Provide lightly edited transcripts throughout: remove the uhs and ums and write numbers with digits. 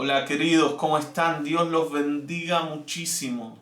Hola queridos, ¿cómo están? Dios los bendiga muchísimo.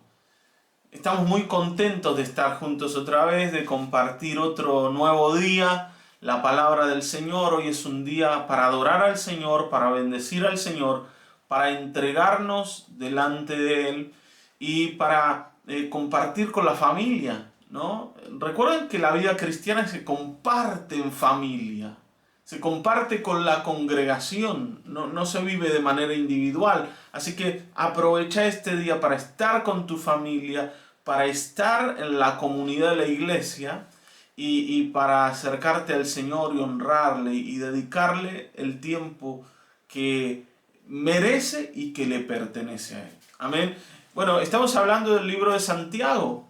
Estamos muy contentos de estar juntos otra vez, de compartir otro nuevo día, la palabra del Señor. Hoy es un día para adorar al Señor, para bendecir al Señor, para entregarnos delante de Él y para compartir con la familia, ¿no? Recuerden que la vida cristiana se comparte en familia. Se comparte con la congregación, no se vive de manera individual. Así que aprovecha este día para estar con tu familia, para estar en la comunidad de la iglesia y para acercarte al Señor y honrarle y dedicarle el tiempo que merece y que le pertenece a Él. Amén. Bueno, estamos hablando del libro de Santiago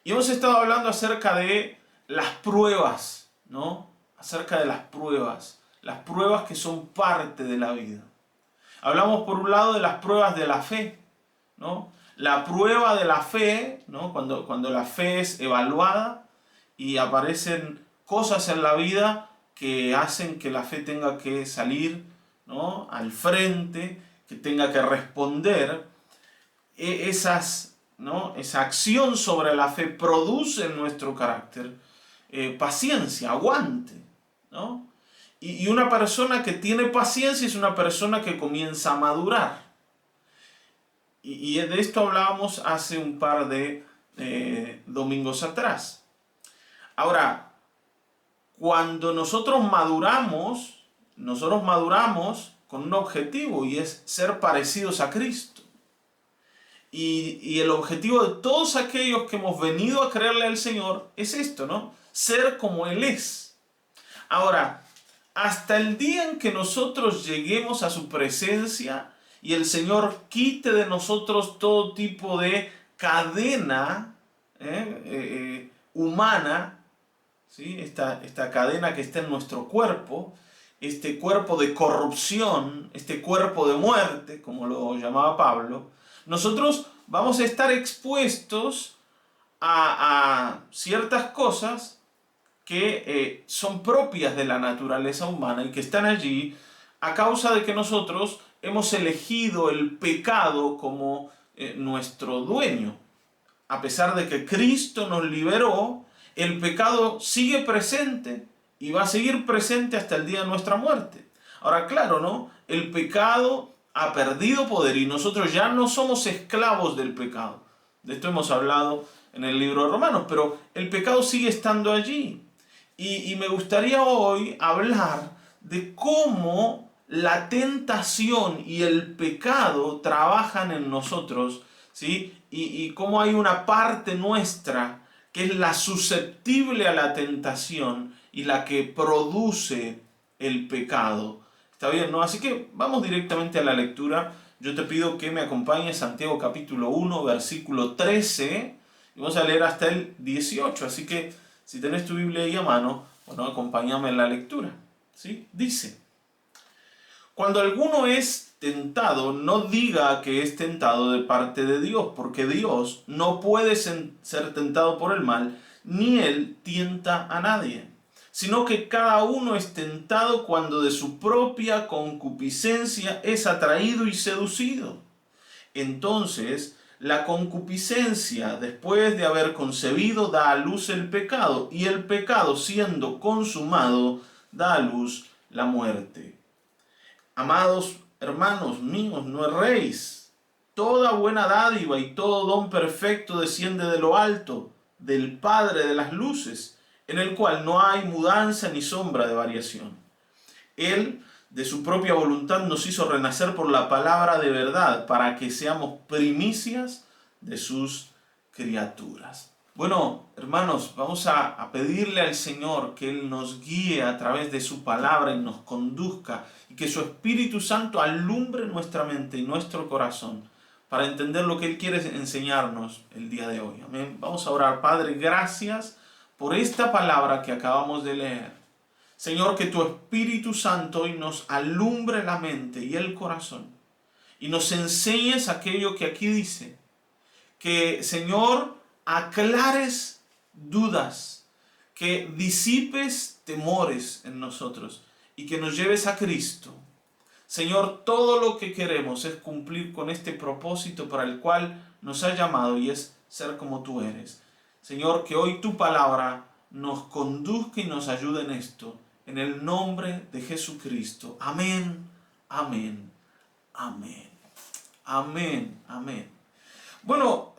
y hemos estado hablando acerca de las pruebas, ¿no? Acerca de las pruebas que son parte de la vida. Hablamos por un lado de las pruebas de la fe, ¿no? La prueba de la fe, ¿no? Cuando la fe es evaluada y aparecen cosas en la vida que hacen que la fe tenga que salir, ¿no? Al frente, que tenga que responder, ¿no? Esa acción sobre la fe produce en nuestro carácter paciencia, aguante, ¿no? Y una persona que tiene paciencia es una persona que comienza a madurar. Y de esto hablábamos hace un par de domingos atrás. Ahora, cuando nosotros maduramos con un objetivo y es ser parecidos a Cristo. Y el objetivo de todos aquellos que hemos venido a creerle al Señor es esto, ¿no? Ser como Él es. Ahora, hasta el día en que nosotros lleguemos a su presencia y el Señor quite de nosotros todo tipo de cadena humana, ¿sí? Esta cadena que está en nuestro cuerpo, este cuerpo de corrupción, este cuerpo de muerte, como lo llamaba Pablo, nosotros vamos a estar expuestos a ciertas cosas que son propias de la naturaleza humana y que están allí a causa de que nosotros hemos elegido el pecado como nuestro dueño. A pesar de que Cristo nos liberó, el pecado sigue presente y va a seguir presente hasta el día de nuestra muerte. Ahora, claro, ¿no? El pecado ha perdido poder y nosotros ya no somos esclavos del pecado. De esto hemos hablado en el libro de Romanos, pero el pecado sigue estando allí. Y me gustaría hoy hablar de cómo la tentación y el pecado trabajan en nosotros, ¿sí? Y cómo hay una parte nuestra que es la susceptible a la tentación y la que produce el pecado. ¿Está bien, no? Así que vamos directamente a la lectura. Yo te pido que me acompañes Santiago capítulo 1, versículo 13, y vamos a leer hasta el 18. Así que si tenés tu Biblia ahí a mano, bueno, acompáñame en la lectura, ¿sí? Dice: cuando alguno es tentado, no diga que es tentado de parte de Dios, porque Dios no puede ser tentado por el mal, ni Él tienta a nadie, sino que cada uno es tentado cuando de su propia concupiscencia es atraído y seducido. Entonces, la concupiscencia, después de haber concebido, da a luz el pecado, y el pecado, siendo consumado, da a luz la muerte. Amados hermanos míos, no erréis. Toda buena dádiva y todo don perfecto desciende de lo alto, del Padre de las luces, en el cual no hay mudanza ni sombra de variación. Él, de su propia voluntad, nos hizo renacer por la palabra de verdad, para que seamos primicias de sus criaturas. Bueno, hermanos, vamos a pedirle al Señor que Él nos guíe a través de su palabra y nos conduzca, y que su Espíritu Santo alumbre nuestra mente y nuestro corazón para entender lo que Él quiere enseñarnos el día de hoy. Amén. Vamos a orar. Padre, gracias por esta palabra que acabamos de leer. Señor, que tu Espíritu Santo hoy nos alumbre la mente y el corazón y nos enseñes aquello que aquí dice. Que, Señor, aclares dudas, que disipes temores en nosotros y que nos lleves a Cristo. Señor, todo lo que queremos es cumplir con este propósito para el cual nos has llamado y es ser como tú eres. Señor, que hoy tu palabra nos conduzca y nos ayude en esto. En el nombre de Jesucristo. Amén, amén, amén, amén, amén. Bueno,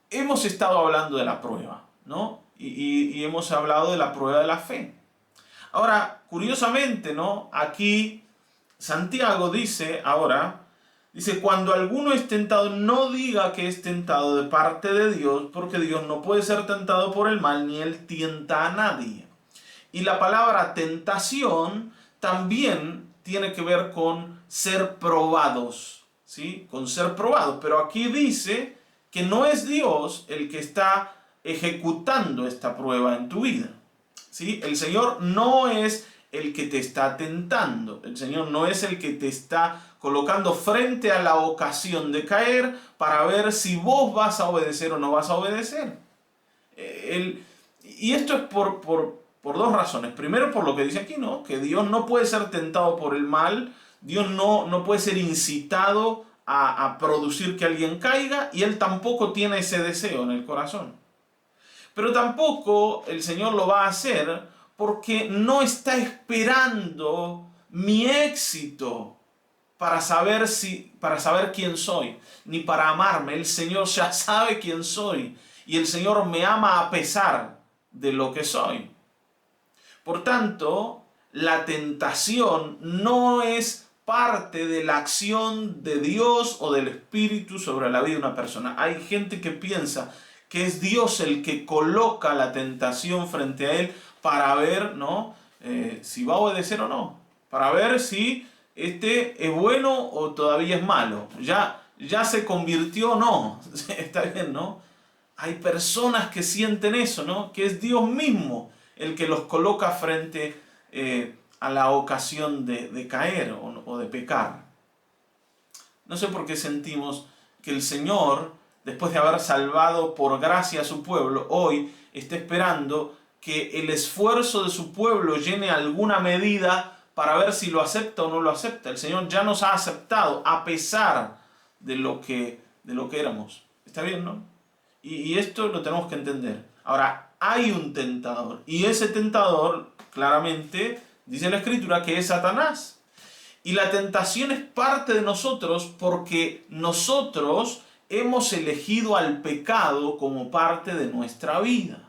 hemos estado hablando de la prueba, ¿no? Y hemos hablado de la prueba de la fe. Ahora, curiosamente, ¿no? Aquí Santiago dice ahora, dice, cuando alguno es tentado, no diga que es tentado de parte de Dios, porque Dios no puede ser tentado por el mal, ni él tienta a nadie. Y la palabra tentación también tiene que ver con ser probados, ¿sí? Con ser probados. Pero aquí dice que no es Dios el que está ejecutando esta prueba en tu vida, ¿sí? El Señor no es el que te está tentando. El Señor no es el que te está colocando frente a la ocasión de caer para ver si vos vas a obedecer o no vas a obedecer. Y esto es por dos razones. Primero, por lo que dice aquí, ¿no? Que Dios no puede ser tentado por el mal. Dios no puede ser incitado a producir que alguien caiga, y Él tampoco tiene ese deseo en el corazón. Pero tampoco el Señor lo va a hacer porque no está esperando mi éxito para saber quién soy, ni para amarme. El Señor ya sabe quién soy y el Señor me ama a pesar de lo que soy. Por tanto, la tentación no es parte de la acción de Dios o del Espíritu sobre la vida de una persona. Hay gente que piensa que es Dios el que coloca la tentación frente a él para ver, ¿no? Si va a obedecer o no, para ver si este es bueno o todavía es malo, ya se convirtió o no. Está bien, ¿no? Hay personas que sienten eso, ¿no? Que es Dios mismo el que los coloca frente a la ocasión de caer o de pecar. No sé por qué sentimos que el Señor, después de haber salvado por gracia a su pueblo, hoy está esperando que el esfuerzo de su pueblo llene alguna medida para ver si lo acepta o no lo acepta. El Señor ya nos ha aceptado a pesar de lo que éramos. ¿Está bien, no? Y esto lo tenemos que entender. Ahora, hay un tentador, y ese tentador, claramente, dice la Escritura que es Satanás. Y la tentación es parte de nosotros porque nosotros hemos elegido al pecado como parte de nuestra vida.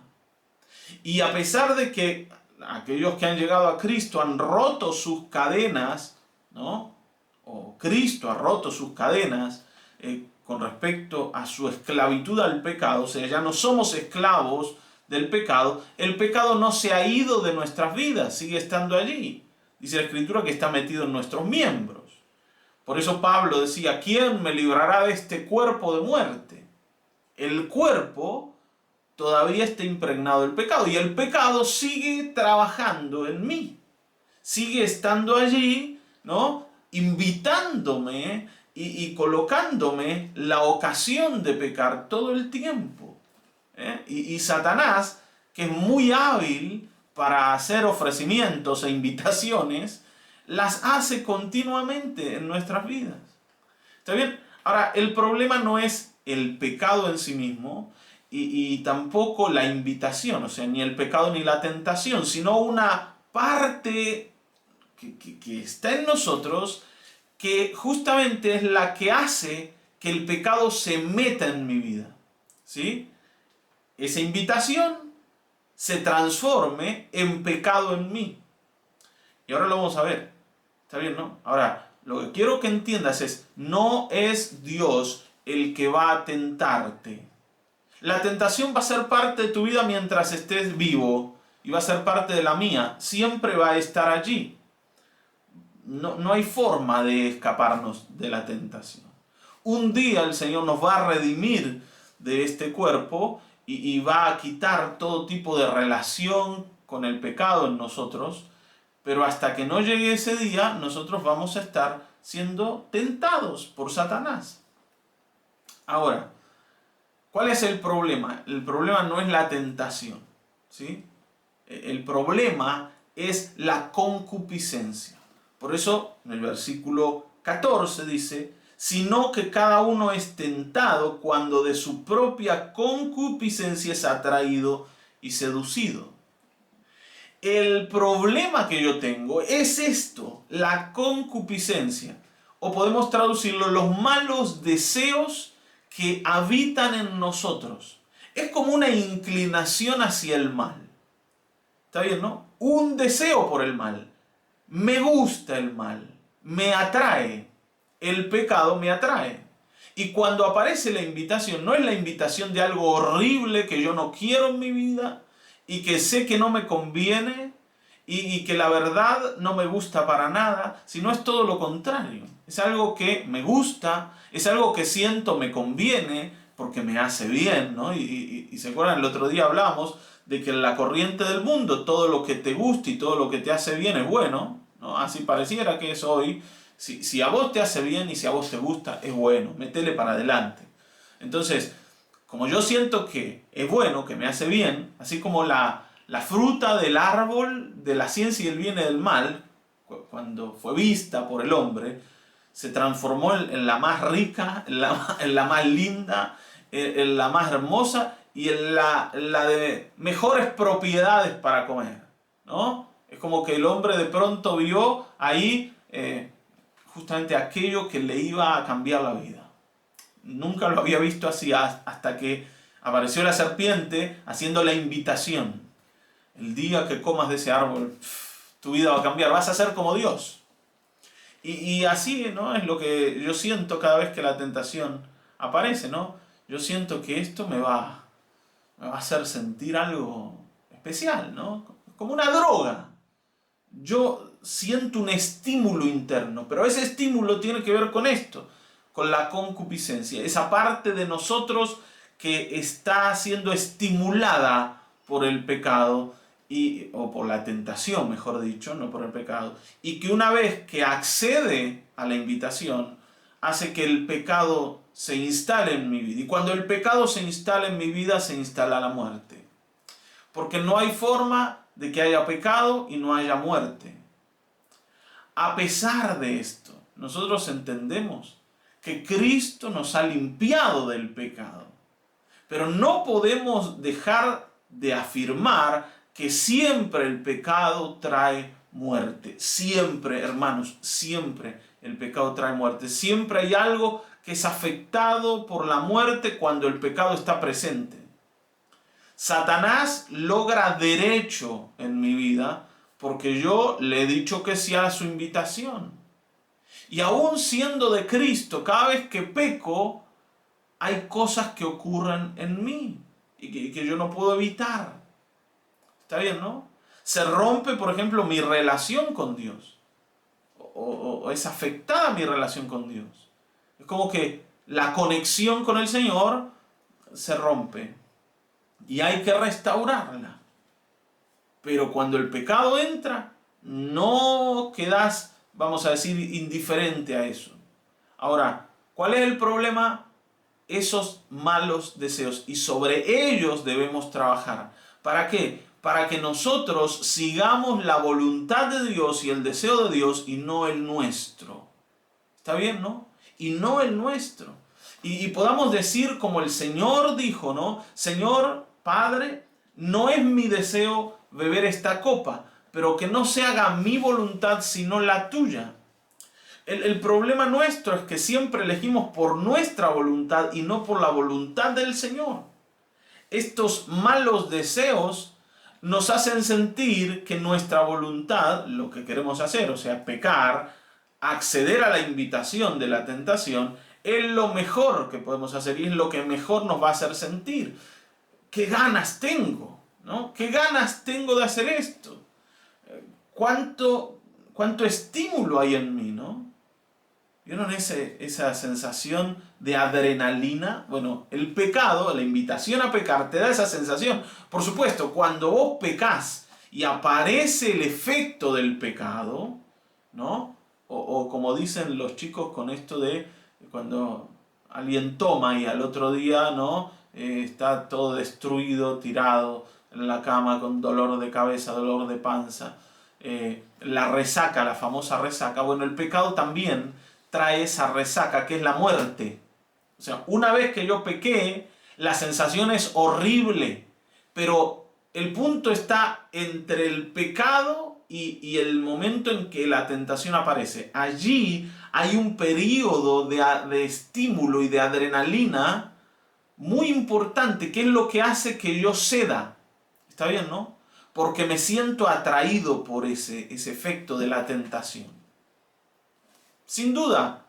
Y a pesar de que aquellos que han llegado a Cristo han roto sus cadenas, ¿no? O Cristo ha roto sus cadenas con respecto a su esclavitud al pecado, o sea, ya no somos esclavos del pecado, el pecado no se ha ido de nuestras vidas, sigue estando allí. Dice la Escritura que está metido en nuestros miembros. Por eso Pablo decía, ¿quién me librará de este cuerpo de muerte? El cuerpo todavía está impregnado del pecado y el pecado sigue trabajando en mí. Sigue estando allí, ¿no? Invitándome y colocándome la ocasión de pecar todo el tiempo. Y Satanás, que es muy hábil para hacer ofrecimientos e invitaciones, las hace continuamente en nuestras vidas. ¿Está bien? Ahora, el problema no es el pecado en sí mismo y tampoco la invitación, o sea, ni el pecado ni la tentación, sino una parte que está en nosotros que justamente es la que hace que el pecado se meta en mi vida. ¿Sí? Esa invitación se transforme en pecado en mí. Y ahora lo vamos a ver. ¿Está bien, no? Ahora, lo que quiero que entiendas es, no es Dios el que va a tentarte. La tentación va a ser parte de tu vida mientras estés vivo y va a ser parte de la mía. Siempre va a estar allí. No hay forma de escaparnos de la tentación. Un día el Señor nos va a redimir de este cuerpo y va a quitar todo tipo de relación con el pecado en nosotros, pero hasta que no llegue ese día, nosotros vamos a estar siendo tentados por Satanás. Ahora, ¿cuál es el problema? El problema no es la tentación, ¿sí? El problema es la concupiscencia. Por eso en el versículo 14 dice, sino que cada uno es tentado cuando de su propia concupiscencia es atraído y seducido. El problema que yo tengo es esto, la concupiscencia. O podemos traducirlo, los malos deseos que habitan en nosotros. Es como una inclinación hacia el mal. ¿Está bien, no? Un deseo por el mal. Me gusta el mal. Me atrae. El pecado me atrae. Y cuando aparece la invitación, no es la invitación de algo horrible que yo no quiero en mi vida y que sé que no me conviene y que la verdad no me gusta para nada, sino es todo lo contrario. Es algo que me gusta, es algo que siento me conviene porque me hace bien, ¿no? Y se acuerdan, el otro día hablamos de que en la corriente del mundo todo lo que te gusta y todo lo que te hace bien es bueno, ¿no? Así pareciera que es hoy. Si a vos te hace bien y si a vos te gusta, es bueno, metele para adelante. Entonces, como yo siento que es bueno, que me hace bien, así como la fruta del árbol de la ciencia y el bien y del mal, cuando fue vista por el hombre, se transformó en la más rica, en la más linda, en la más hermosa y en la de mejores propiedades para comer, ¿no? Es como que el hombre de pronto vio ahí justamente aquello que le iba a cambiar la vida. Nunca lo había visto así hasta que apareció la serpiente haciendo la invitación. El día que comas de ese árbol, tu vida va a cambiar, vas a ser como Dios. Y así, ¿no? Es lo que yo siento cada vez que la tentación aparece, ¿no? Yo siento que esto me va a hacer sentir algo especial, ¿no? Como una droga. Yo siento un estímulo interno, pero ese estímulo tiene que ver con esto, con la concupiscencia, esa parte de nosotros que está siendo estimulada por el pecado o por la tentación, mejor dicho, no por el pecado, y que una vez que accede a la invitación, hace que el pecado se instale en mi vida. Y cuando el pecado se instala en mi vida, se instala la muerte. Porque no hay forma de que haya pecado y no haya muerte. A pesar de esto, nosotros entendemos que Cristo nos ha limpiado del pecado. Pero no podemos dejar de afirmar que siempre el pecado trae muerte. Siempre, hermanos, siempre el pecado trae muerte. Siempre hay algo que es afectado por la muerte cuando el pecado está presente. Satanás logra derecho en mi vida porque yo le he dicho que sí a su invitación. Y aún siendo de Cristo, cada vez que peco, hay cosas que ocurren en mí y que yo no puedo evitar. ¿Está bien, no? Se rompe, por ejemplo, mi relación con Dios. O es afectada mi relación con Dios. Es como que la conexión con el Señor se rompe. Y hay que restaurarla. Pero cuando el pecado entra, no quedas, vamos a decir, indiferente a eso. Ahora, ¿cuál es el problema? Esos malos deseos. Y sobre ellos debemos trabajar. ¿Para qué? Para que nosotros sigamos la voluntad de Dios y el deseo de Dios y no el nuestro. ¿Está bien, no? Y no el nuestro. Y podamos decir como el Señor dijo, ¿no? Señor, Padre, no es mi deseo beber esta copa, pero que no se haga mi voluntad sino la tuya. El problema nuestro es que siempre elegimos por nuestra voluntad y no por la voluntad del Señor. Estos malos deseos nos hacen sentir que nuestra voluntad, lo que queremos hacer, o sea, pecar, acceder a la invitación de la tentación, es lo mejor que podemos hacer y es lo que mejor nos va a hacer sentir. ¿Qué ganas tengo? ¿No? ¿Qué ganas tengo de hacer esto? ¿Cuánto estímulo hay en mí? ¿No? ¿Vieron esa sensación de adrenalina? Bueno, el pecado, la invitación a pecar, te da esa sensación. Por supuesto, cuando vos pecás y aparece el efecto del pecado, ¿no? O como dicen los chicos con esto de cuando alguien toma y al otro día, ¿no? Está todo destruido, tirado en la cama con dolor de cabeza, dolor de panza. la resaca, la famosa resaca. Bueno, el pecado también trae esa resaca que es la muerte. O sea, una vez que yo pequé, la sensación es horrible, pero el punto está entre el pecado y el momento en que la tentación aparece. Allí hay un periodo de estímulo y de adrenalina muy importante, que es lo que hace que yo ceda. ¿Está bien, no? Porque me siento atraído por ese efecto de la tentación. Sin duda,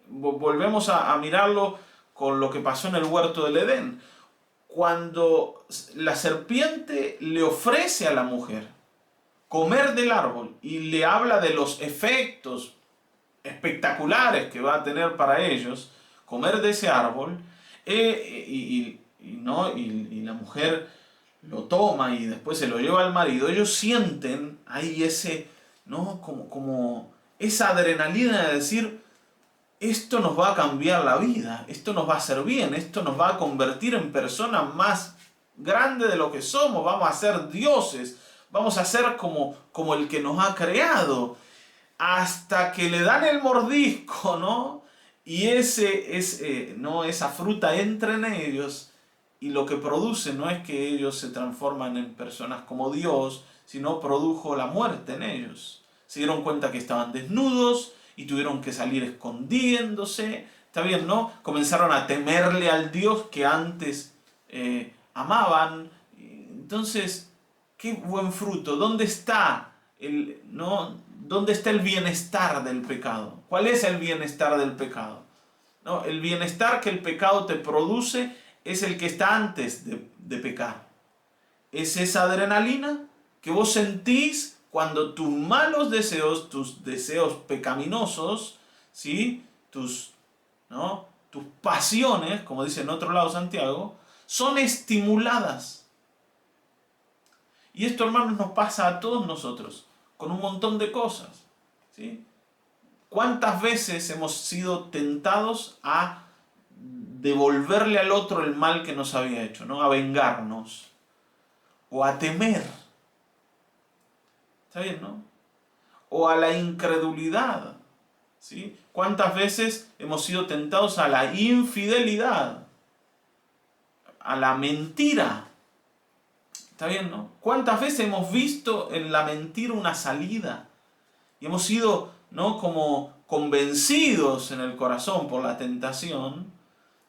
volvemos a mirarlo con lo que pasó en el huerto del Edén. Cuando la serpiente le ofrece a la mujer comer del árbol y le habla de los efectos espectaculares que va a tener para ellos comer de ese árbol, y la mujer lo toma y después se lo lleva al marido, ellos sienten ahí ese, ¿no? como esa adrenalina de decir, esto nos va a cambiar la vida, esto nos va a hacer bien, esto nos va a convertir en personas más grandes de lo que somos, vamos a ser dioses, vamos a ser como el que nos ha creado, hasta que le dan el mordisco, ¿no? Y esa fruta entra en ellos, y lo que produce no es que ellos se transforman en personas como Dios, sino produjo la muerte en ellos. Se dieron cuenta que estaban desnudos y tuvieron que salir escondiéndose. Está bien, ¿no? Comenzaron a temerle al Dios que antes amaban. Entonces, qué buen fruto. ¿Dónde está ¿Dónde está el bienestar del pecado? ¿Cuál es el bienestar del pecado? ¿No? El bienestar que el pecado te produce es el que está antes de pecar. Es esa adrenalina que vos sentís cuando tus malos deseos, tus deseos pecaminosos, ¿sí? tus pasiones, como dice en otro lado Santiago, son estimuladas. Y esto, hermanos, nos pasa a todos nosotros, con un montón de cosas. ¿Sí? ¿Cuántas veces hemos sido tentados a devolverle al otro el mal que nos había hecho, ¿no? A vengarnos o a temer? ¿Está bien, no? O a la incredulidad, ¿sí? ¿Cuántas veces hemos sido tentados a la infidelidad, a la mentira? ¿Está bien, no? ¿Cuántas veces hemos visto en la mentira una salida? Y hemos sido, ¿no? como convencidos en el corazón por la tentación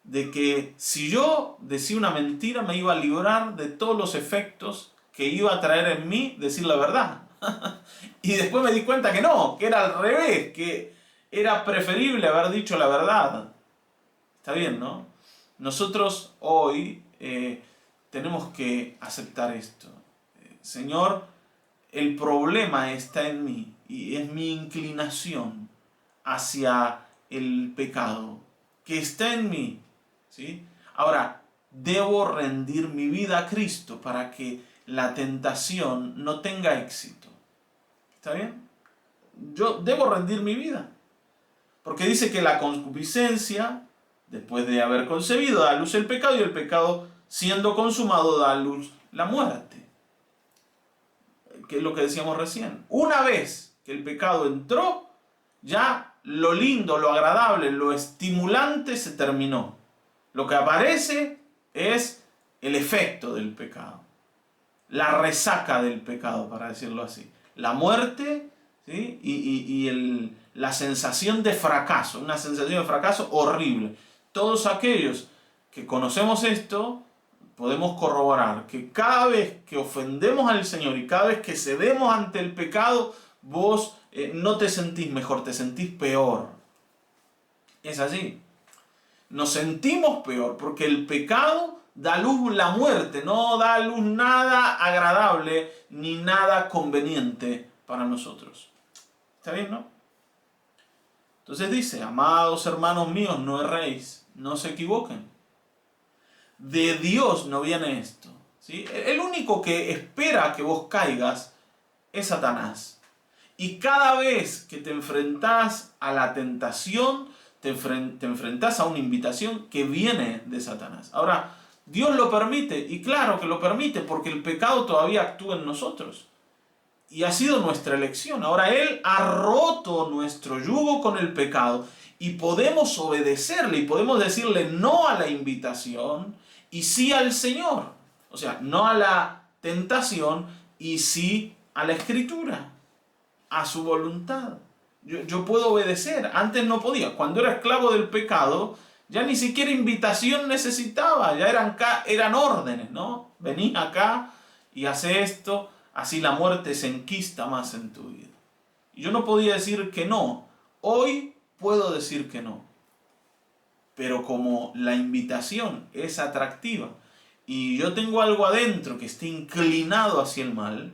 de que si yo decía una mentira me iba a librar de todos los efectos que iba a traer en mí decir la verdad. Y después me di cuenta que no, que era al revés, que era preferible haber dicho la verdad. Está bien, ¿no? Nosotros hoy tenemos que aceptar esto. Señor, el problema está en mí y es mi inclinación hacia el pecado que está en mí, ¿sí? Ahora, debo rendir mi vida a Cristo para que la tentación no tenga éxito. ¿Está bien? Yo debo rendir mi vida. Porque dice que la concupiscencia, después de haber concebido, da a luz el pecado, y el pecado, siendo consumado, da a luz la muerte. Que es lo que decíamos recién. Una vez que el pecado entró, ya lo lindo, lo agradable, lo estimulante se terminó. Lo que aparece es el efecto del pecado. La resaca del pecado, para decirlo así. La muerte, ¿sí? y la sensación de fracaso. Una sensación de fracaso horrible. Todos aquellos que conocemos esto, podemos corroborar que cada vez que ofendemos al Señor y cada vez que cedemos ante el pecado, vos no te sentís mejor, te sentís peor. Es así. Nos sentimos peor porque el pecado da a luz la muerte, no da a luz nada agradable ni nada conveniente para nosotros. ¿Está bien, no? Entonces dice, amados hermanos míos, no erréis, no se equivoquen. De Dios no viene esto, ¿sí? El único que espera que vos caigas es Satanás. Y cada vez que te enfrentás a la tentación, te enfrentás a una invitación que viene de Satanás. Ahora, Dios lo permite, y claro que lo permite, porque el pecado todavía actúa en nosotros. y ha sido nuestra elección. Ahora Él ha roto nuestro yugo con el pecado y podemos obedecerle y podemos decirle no a la invitación y sí al Señor. O sea, no a la tentación y sí a la Escritura, a su voluntad. Yo puedo obedecer. Antes no podía. Cuando era esclavo del pecado, ya ni siquiera invitación necesitaba. Ya eran órdenes, ¿no? Vení acá y hace esto. Así la muerte se enquista más en tu vida. Y yo no podía decir que no. Hoy puedo decir que no. Pero como la invitación es atractiva y yo tengo algo adentro que esté inclinado hacia el mal,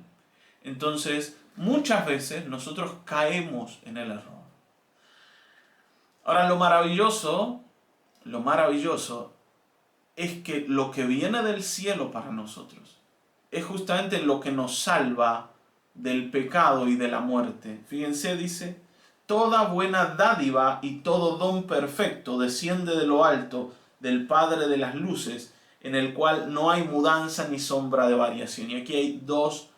entonces muchas veces nosotros caemos en el error. Ahora lo maravilloso es que lo que viene del cielo para nosotros es justamente lo que nos salva del pecado y de la muerte. Fíjense, dice, toda buena dádiva y todo don perfecto desciende de lo alto, del Padre de las luces, en el cual no hay mudanza ni sombra de variación. Y aquí hay dos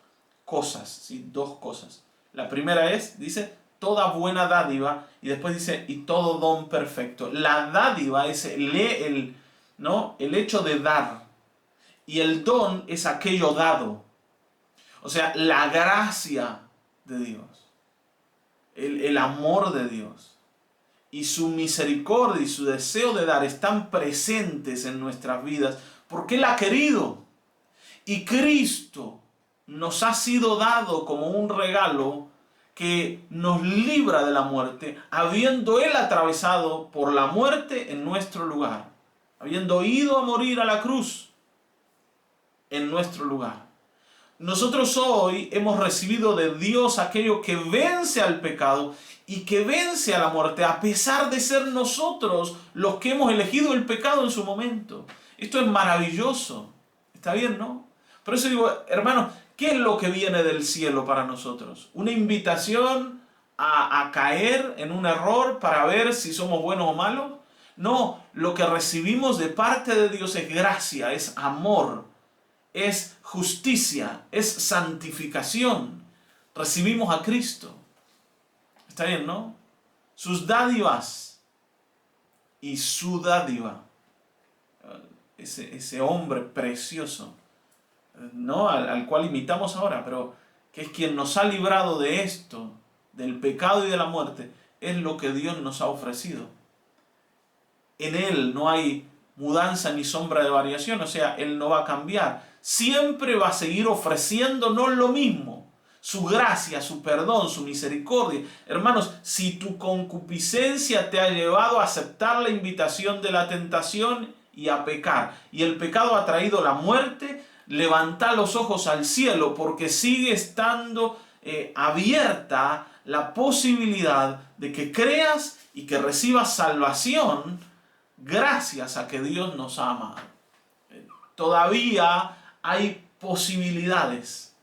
cosas, ¿sí? Dos cosas. La primera es, dice, toda buena dádiva, y después dice, y todo don perfecto. La dádiva es el hecho de dar, y el don es aquello dado. O sea, la gracia de Dios, el amor de Dios, y su misericordia y su deseo de dar están presentes en nuestras vidas, porque Él ha querido. Y Cristo nos ha sido dado como un regalo que nos libra de la muerte, habiendo Él atravesado por la muerte en nuestro lugar, habiendo ido a morir a la cruz en nuestro lugar. Nosotros hoy hemos recibido de Dios aquello que vence al pecado y que vence a la muerte, a pesar de ser nosotros los que hemos elegido el pecado en su momento. Esto es maravilloso. ¿Está bien, no? Por eso digo, hermanos, ¿qué es lo que viene del cielo para nosotros? ¿Una invitación a caer en un error para ver si somos buenos o malos? No, lo que recibimos de parte de Dios es gracia, es amor, es justicia, es santificación. Recibimos a Cristo. ¿Está bien, no? Sus dádivas y su dádiva. Ese hombre precioso, ¿no? Al cual imitamos ahora, pero que es quien nos ha librado de esto, del pecado y de la muerte, es lo que Dios nos ha ofrecido. En Él no hay mudanza ni sombra de variación, o sea, Él no va a cambiar. Siempre va a seguir ofreciéndonos lo mismo. Su gracia, su perdón, su misericordia. Hermanos, si tu concupiscencia te ha llevado a aceptar la invitación de la tentación y a pecar, y el pecado ha traído la muerte, levanta los ojos al cielo, porque sigue estando abierta la posibilidad de que creas y que recibas salvación gracias a que Dios nos ha amado. Todavía hay posibilidades.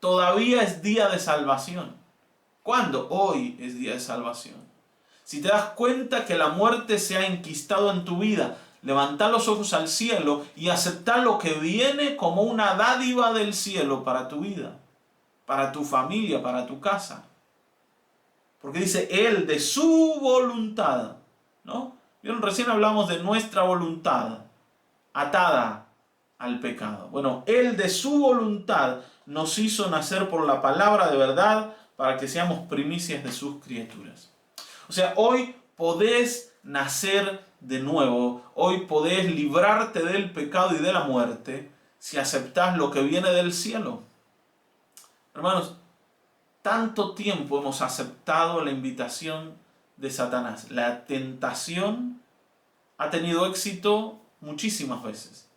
Todavía es día de salvación. ¿Cuándo? Hoy es día de salvación. Si te das cuenta que la muerte se ha enquistado en tu vida, levanta los ojos al cielo y acepta lo que viene como una dádiva del cielo para tu vida, para tu familia, para tu casa. Porque dice Él de su voluntad, ¿no? ¿Vieron? Recién hablamos de nuestra voluntad atada al pecado. Bueno, Él de su voluntad nos hizo nacer por la palabra de verdad para que seamos primicias de sus criaturas. O sea, hoy podés nacer de nuevo, hoy podés librarte del pecado y de la muerte si aceptás lo que viene del cielo. Hermanos, tanto tiempo hemos aceptado la invitación de Satanás. La tentación ha tenido éxito muchísimas veces,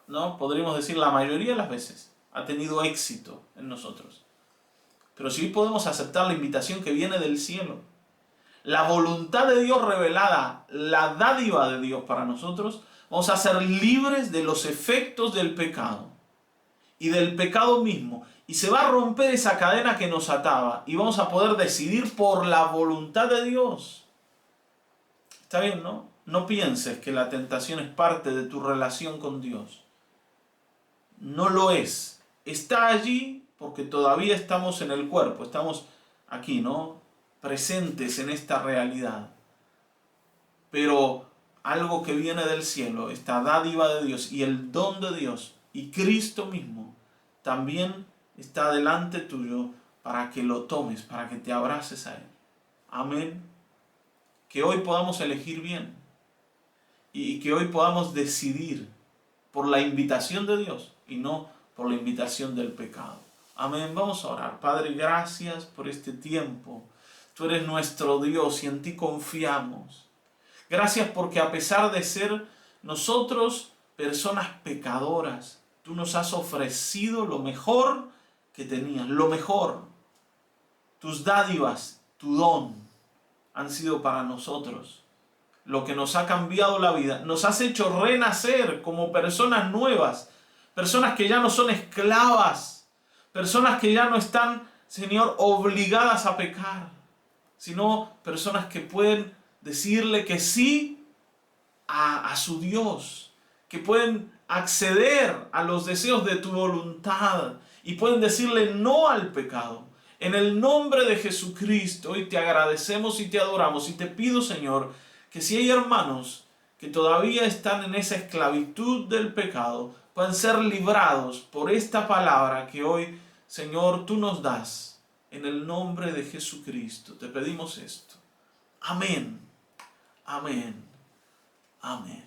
¿no? Podríamos decir la mayoría de las veces ha tenido éxito en nosotros. Pero si hoy podemos aceptar la invitación que viene del cielo, la voluntad de Dios revelada, la dádiva de Dios para nosotros, vamos a ser libres de los efectos del pecado y del pecado mismo. Y se va a romper esa cadena que nos ataba y vamos a poder decidir por la voluntad de Dios. Está bien, ¿no? No pienses que la tentación es parte de tu relación con Dios. No lo es. Está allí porque todavía estamos en el cuerpo, estamos aquí, ¿no? Presentes en esta realidad. Pero algo que viene del cielo, esta dádiva de Dios y el don de Dios y Cristo mismo, también está delante tuyo para que lo tomes, para que te abraces a Él. Amén. Que hoy podamos elegir bien y que hoy podamos decidir por la invitación de Dios y no por la invitación del pecado. Amén. Vamos a orar. Padre, gracias por este tiempo. Tú eres nuestro Dios y en ti confiamos. Gracias porque a pesar de ser nosotros personas pecadoras, tú nos has ofrecido lo mejor que tenías, lo mejor. Tus dádivas, tu don, han sido para nosotros lo que nos ha cambiado la vida. Nos has hecho renacer como personas nuevas, personas que ya no son esclavas, personas que ya no están, Señor, obligadas a pecar, sino personas que pueden decirle que sí a su Dios, que pueden acceder a los deseos de tu voluntad y pueden decirle no al pecado. En el nombre de Jesucristo, hoy te agradecemos y te adoramos y te pido, Señor, que si hay hermanos que todavía están en esa esclavitud del pecado, puedan ser librados por esta palabra que hoy, Señor, tú nos das. En el nombre de Jesucristo te pedimos esto. Amén. Amén. Amén.